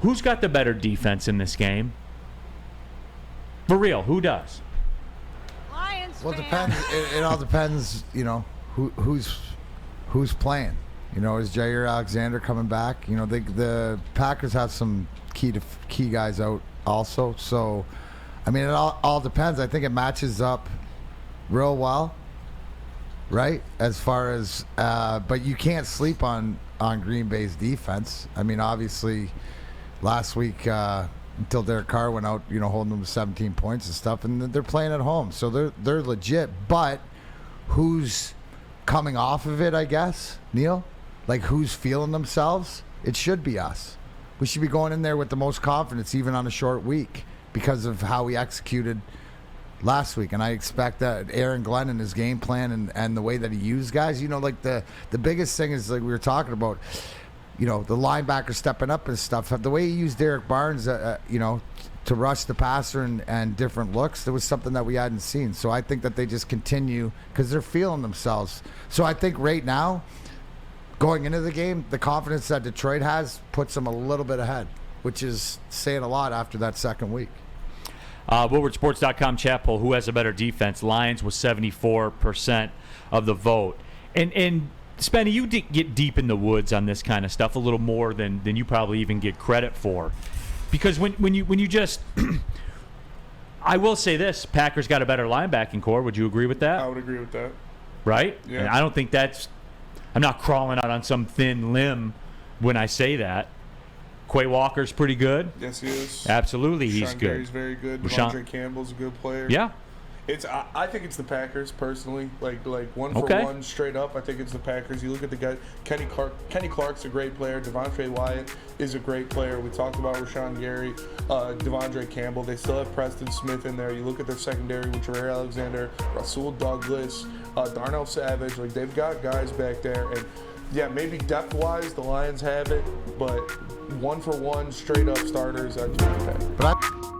Who's got the better defense in this game? For real, who does? Lions. Well, it depends. It all depends. Who's playing. Is Jair Alexander coming back? The Packers have some key guys out also. So, I mean, it all depends. I think it matches up real well, right? As far as, but you can't sleep on Green Bay's defense. I mean, obviously, last week until Derek Carr went out, holding them to 17 points and stuff, and they're playing at home, so they're legit. But who's coming off of it? I guess, Neal. Like, who's feeling themselves? It should be us. We should be going in there with the most confidence, even on a short week, because of how we executed last week. And I expect that Aaron Glenn and his game plan and the way that he used guys, like the biggest thing is, like we were talking about, the linebacker stepping up and stuff. The way he used Derek Barnes, to rush the passer and different looks, there was something that we hadn't seen. So I think that they just continue because they're feeling themselves. So I think right now, going into the game, the confidence that Detroit has puts them a little bit ahead, which is saying a lot after that second week. WoodwardSports.com chat poll, who has a better defense? Lions with 74% of the vote. And Spenny, you get deep in the woods on this kind of stuff a little more than you probably even get credit for. Because when you just I will say this, Packers got a better linebacking core. Would you agree with that? I would agree with that. Right? Yeah. And I don't think I'm not crawling out on some thin limb when I say that. Quay Walker's pretty good. Yes, he is. Absolutely, he's Rashawn good. Gary's very good. Devondre Campbell's a good player. Yeah. I think it's the Packers personally, like one for one straight up. I think it's the Packers. You look at the guy, Kenny Clark's a great player. Devontae Wyatt is a great player. We talked about Rashawn Gary, Devondre Campbell. They still have Preston Smith in there. You look at their secondary with Jair Alexander, Rasul Douglas, Darnell Savage. Like, they've got guys back there, and yeah, maybe depth wise the Lions have it, but one for one straight up starters. That's what I think.